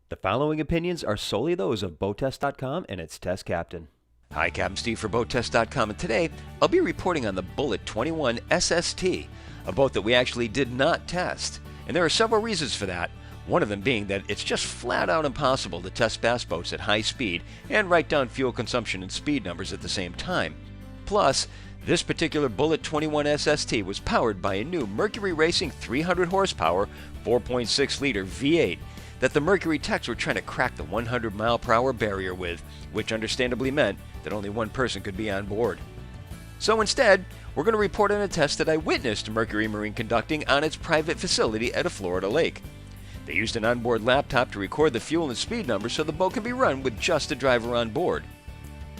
The following opinions are solely those of BoatTEST.com and its test captain. Hi, Captain Steve for BoatTEST.com, and today I'll be reporting on the Bullet 21 SST, a boat that we actually did not test. And there are several reasons for that, one of them being that it's just flat out impossible to test bass boats at high speed and write down fuel consumption and speed numbers at the same time. Plus, this particular Bullet 21 SST was powered by a new Mercury Racing 300 horsepower 4.6 liter V8 that the Mercury techs were trying to crack the 100 mile per hour barrier with, which understandably meant that only one person could be on board. So instead, we're going to report on a test that I witnessed Mercury Marine conducting on its private facility at a Florida lake. They used an onboard laptop to record the fuel and speed numbers so the boat can be run with just a driver on board.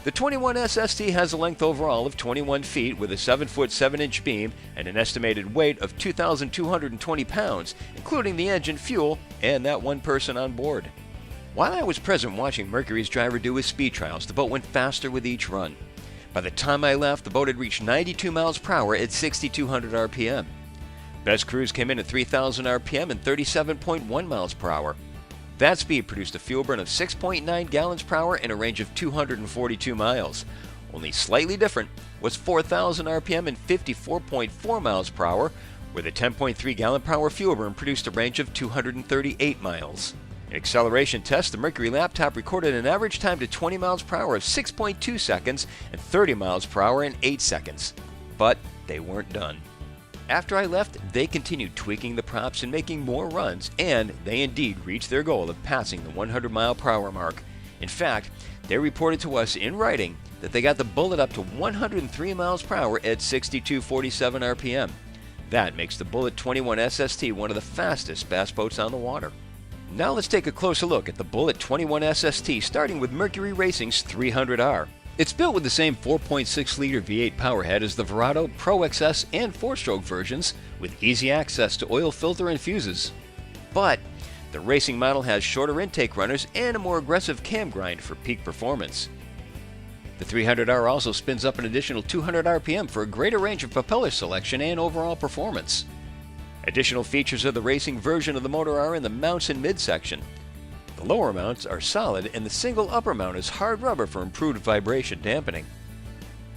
The 21 SST has a length overall of 21 feet with a 7-foot 7-inch beam and an estimated weight of 2,220 pounds, including the engine, fuel, and that one person on board. While I was present watching Mercury's driver do his speed trials, the boat went faster with each run. By the time I left, the boat had reached 92 miles per hour at 6,200 RPM. Best cruise came in at 3,000 RPM and 37.1 miles per hour. That speed produced a fuel burn of 6.9 gallons per hour and a range of 242 miles. Only slightly different was 4,000 RPM and 54.4 miles per hour, where the 10.3 gallon per hour fuel burn produced a range of 238 miles. In acceleration tests, the Mercury laptop recorded an average time to 20 miles per hour of 6.2 seconds and 30 miles per hour in 8 seconds. But they weren't done. After I left, they continued tweaking the props and making more runs, and they indeed reached their goal of passing the 100 mile per hour mark. In fact, they reported to us in writing that they got the Bullet up to 103 miles per hour at 6,247 RPM. That makes the Bullet 21 SST one of the fastest bass boats on the water. Now let's take a closer look at the Bullet 21 SST, starting with Mercury Racing's 300R. It's built with the same 4.6 liter V8 powerhead as the Verado, Pro XS, and 4-stroke versions, with easy access to oil filter and fuses. But the racing model has shorter intake runners and a more aggressive cam grind for peak performance. The 300R also spins up an additional 200 RPM for a greater range of propeller selection and overall performance. Additional features of the racing version of the motor are in the mounts and midsection. The lower mounts are solid and the single upper mount is hard rubber for improved vibration dampening.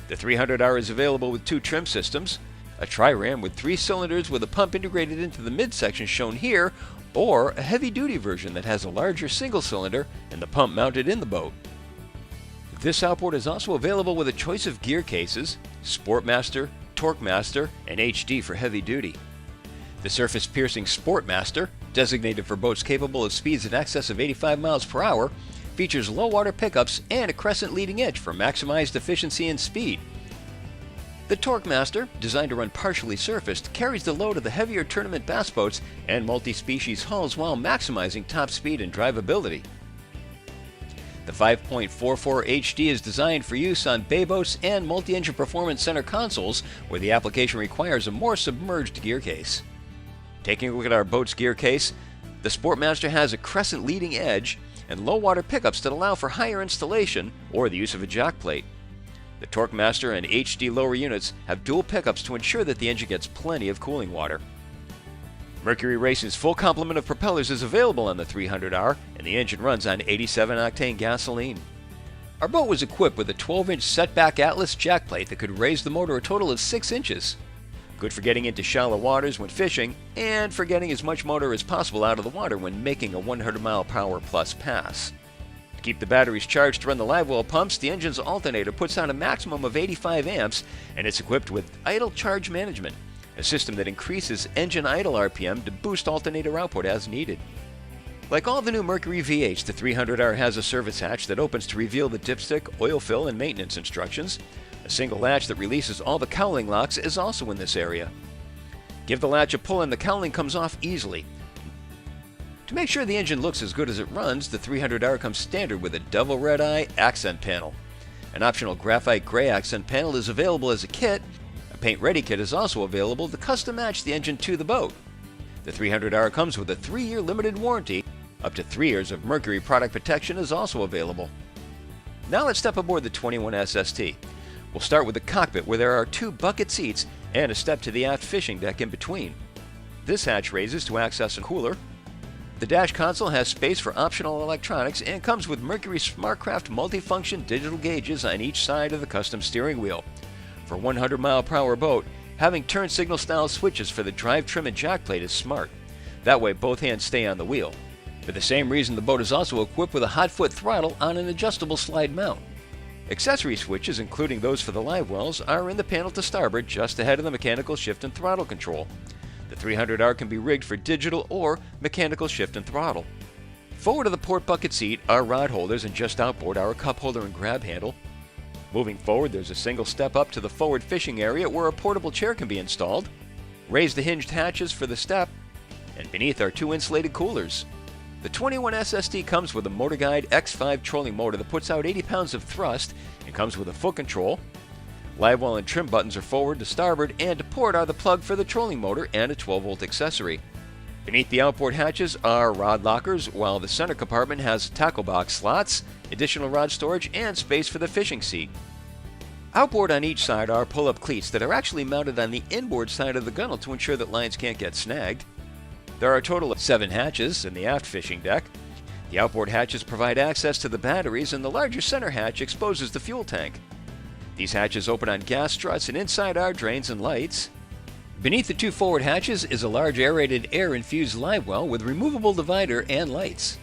The 300R is available with 2 trim systems, a tri-ram with 3 cylinders with a pump integrated into the midsection shown here, or a heavy-duty version that has a larger single cylinder and the pump mounted in the boat. This outboard is also available with a choice of gear cases, Sportmaster, Torquemaster, and HD for heavy duty. The surface-piercing Sportmaster, designated for boats capable of speeds in excess of 85 miles per hour, features low-water pickups and a crescent leading edge for maximized efficiency and speed. The Torquemaster, designed to run partially surfaced, carries the load of the heavier tournament bass boats and multi-species hulls while maximizing top speed and drivability. The 5.44 HD is designed for use on bay boats and multi-engine performance center consoles, where the application requires a more submerged gear case. Taking a look at our boat's gear case, the Sportmaster has a crescent leading edge and low water pickups that allow for higher installation or the use of a jack plate. The Torquemaster and HD lower units have dual pickups to ensure that the engine gets plenty of cooling water. Mercury Racing's full complement of propellers is available on the 300R, and the engine runs on 87-octane gasoline. Our boat was equipped with a 12-inch setback Atlas jack plate that could raise the motor a total of 6 inches. Good for getting into shallow waters when fishing, and for getting as much motor as possible out of the water when making a 100 mile per hour plus pass. To keep the batteries charged to run the live well pumps, the engine's alternator puts out a maximum of 85 amps, and it's equipped with idle charge management, a system that increases engine idle RPM to boost alternator output as needed. Like all the new Mercury V8s, the 300R has a service hatch that opens to reveal the dipstick, oil fill, and maintenance instructions. A single latch that releases all the cowling locks is also in this area. Give the latch a pull and the cowling comes off easily. To make sure the engine looks as good as it runs, the 300R comes standard with a double red eye accent panel. An optional graphite gray accent panel is available as a kit. A paint-ready kit is also available to custom match the engine to the boat. The 300R comes with a 3-year limited warranty. Up to 3 years of Mercury product protection is also available. Now let's step aboard the 21 SST. We'll start with the cockpit, where there are 2 bucket seats and a step to the aft fishing deck in between. This hatch raises to access a cooler. The dash console has space for optional electronics and comes with Mercury SmartCraft multifunction digital gauges on each side of the custom steering wheel. For a 100-mile-per-hour boat, having turn signal style switches for the drive trim and jack plate is smart. That way both hands stay on the wheel. For the same reason, the boat is also equipped with a hot foot throttle on an adjustable slide mount. Accessory switches, including those for the live wells, are in the panel to starboard just ahead of the mechanical shift and throttle control. The 300R can be rigged for digital or mechanical shift and throttle. Forward of the port bucket seat are rod holders, and just outboard are a cup holder and grab handle. Moving forward, there's a single step up to the forward fishing area where a portable chair can be installed. Raise the hinged hatches for the step, and beneath are 2 insulated coolers. The 21 SST comes with a Motor Guide X5 trolling motor that puts out 80 pounds of thrust and comes with a foot control. Live well and trim buttons are forward to starboard, and to port are the plug for the trolling motor and a 12-volt accessory. Beneath the outboard hatches are rod lockers, while the center compartment has tackle box slots, additional rod storage, and space for the fishing seat. Outboard on each side are pull-up cleats that are actually mounted on the inboard side of the gunnel to ensure that lines can't get snagged. There are a total of 7 hatches in the aft fishing deck. The outboard hatches provide access to the batteries, and the larger center hatch exposes the fuel tank. These hatches open on gas struts, and inside are drains and lights. Beneath the 2 forward hatches is a large aerated air-infused live well with removable divider and lights.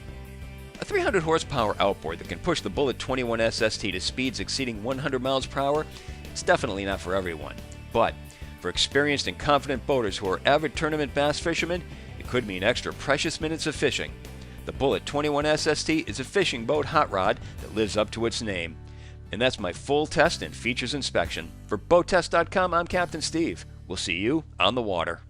A 300 horsepower outboard that can push the Bullet 21 SST to speeds exceeding 100 miles per hour is definitely not for everyone. But for experienced and confident boaters who are avid tournament bass fishermen, it could mean extra precious minutes of fishing. The Bullet 21 SST is a fishing boat hot rod that lives up to its name. And that's my full test and features inspection. For BoatTEST.com, I'm Captain Steve. We'll see you on the water.